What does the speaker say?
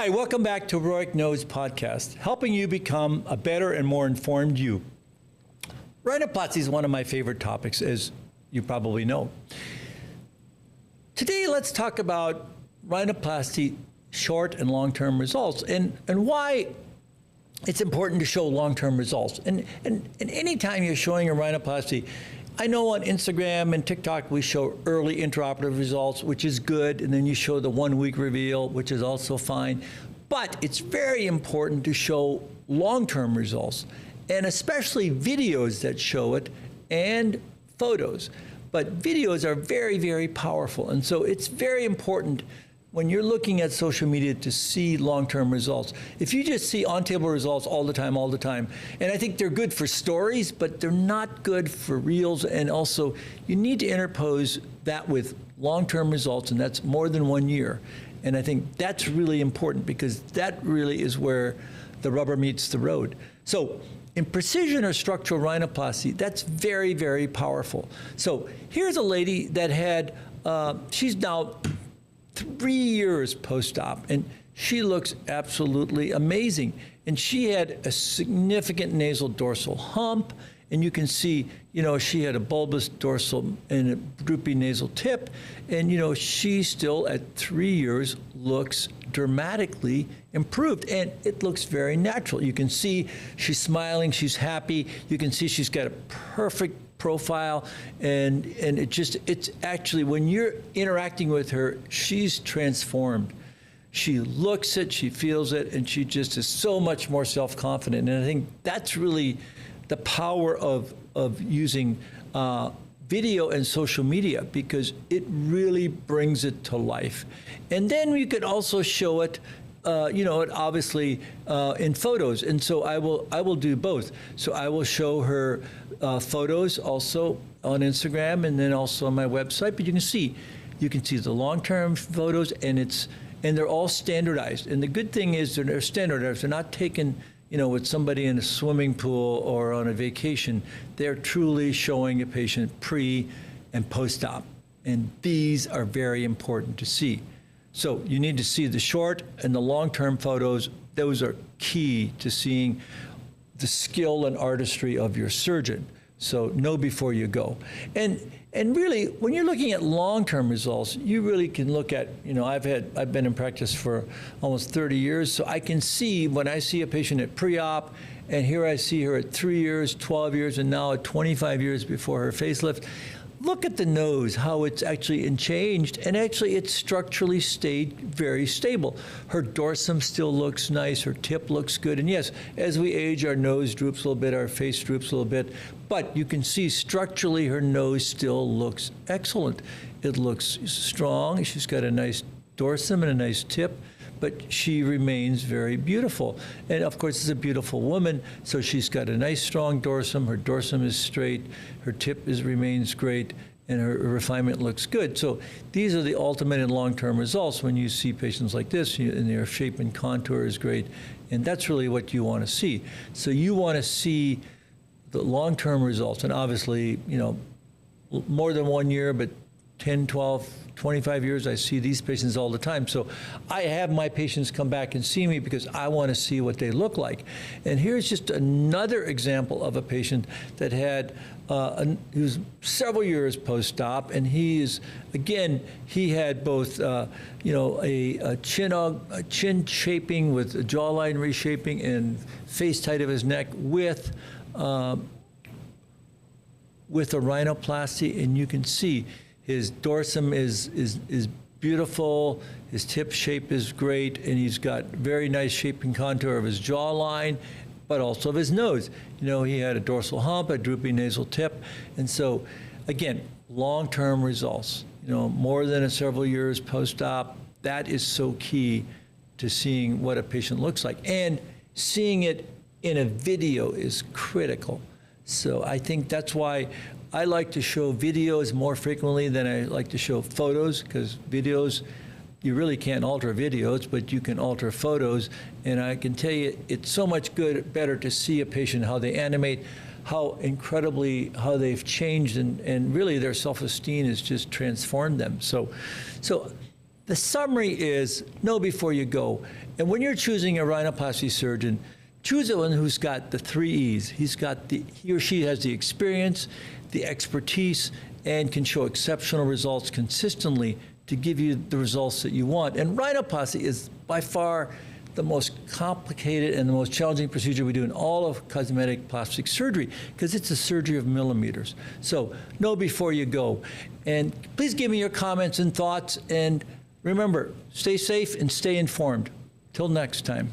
Hi, welcome back to Rohrich Knows Podcast, helping you become a better and more informed you. Rhinoplasty is one of my favorite topics, as you probably know. Today, let's talk about rhinoplasty short and long-term results and why it's important to show long-term results. And anytime you're showing a rhinoplasty, I know on Instagram and TikTok we show early intraoperative results, which is good, and then you show the 1 week reveal, which is also fine. But it's very important to show long-term results, and especially videos that show it and photos. But videos are very, very powerful, and so it's very important when you're looking at social media to see long-term results. If you just see on-table results all the time, and I think they're good for stories, but they're not good for reels, and also you need to interpose that with long-term results, and that's more than 1 year. And I think that's really important because that really is where the rubber meets the road. So in precision or structural rhinoplasty, that's very, very powerful. So here's a lady that had, she's now 3 years post-op, and she looks absolutely amazing. And she had a significant nasal dorsal hump, and you can see, you know, she had a bulbous dorsal and a droopy nasal tip, and, you know, she still at 3 years looks dramatically improved, and it looks very natural. You can see she's smiling, she's happy. You can see she's got a perfect profile, and it's actually, when you're interacting with her, she's transformed. She looks it, she feels it, and she just is so much more self-confident. And I think that's really the power of using video and social media, because it really brings it to life. And then you could also show it you know, it obviously in photos, and so I will do both. So I will show her photos also on Instagram and then also on my website. But you can see the long-term photos, and they're all standardized. And the good thing is they're standardized. They're not taken, you know, with somebody in a swimming pool or on a vacation. They're truly showing a patient pre and post-op, and these are very important to see. So you need to see the short and the long-term photos. Those are key to seeing the skill and artistry of your surgeon. So know before you go. And really, when you're looking at long-term results, you really can look at, you know, I've been in practice for almost 30 years, so I can see when I see a patient at pre-op, and here I see her at 3 years, 12 years, and now at 25 years before her facelift. Look at the nose, how it's actually changed, and actually it's structurally stayed very stable. Her dorsum still looks nice, her tip looks good, and yes, as we age, our nose droops a little bit, our face droops a little bit, but you can see structurally her nose still looks excellent. It looks strong, she's got a nice dorsum and a nice tip, but she remains very beautiful. And of course, it's a beautiful woman, so she's got a nice strong dorsum, her dorsum is straight, her tip remains great, and her refinement looks good. So these are the ultimate and long-term results when you see patients like this, and their shape and contour is great, and that's really what you want to see. So you want to see the long-term results, and obviously, you know, more than 1 year, but 10, 12, 25 years, I see these patients all the time. So I have my patients come back and see me because I want to see what they look like. And here's just another example of a patient that had, he was several years post-op, and he had both, you know, a chin shaping with a jawline reshaping and face tight of his neck with a rhinoplasty, and you can see his dorsum is beautiful, his tip shape is great, and he's got very nice shape and contour of his jawline, but also of his nose. You know, he had a dorsal hump, a droopy nasal tip, and so, again, long-term results. You know, more than several years post-op, that is so key to seeing what a patient looks like. And seeing it in a video is critical. So I think that's why I like to show videos more frequently than I like to show photos, because videos, you really can't alter videos, but you can alter photos. And I can tell you, it's so much better to see a patient, how they animate, how they've changed, and really their self-esteem has just transformed them. So the summary is know before you go. And when you're choosing a rhinoplasty surgeon, choose one who's got the 3 E's. He or she has the experience, the expertise, and can show exceptional results consistently to give you the results that you want. And rhinoplasty is by far the most complicated and the most challenging procedure we do in all of cosmetic plastic surgery, because it's a surgery of millimeters. So know before you go. And please give me your comments and thoughts. And remember, stay safe and stay informed. Till next time.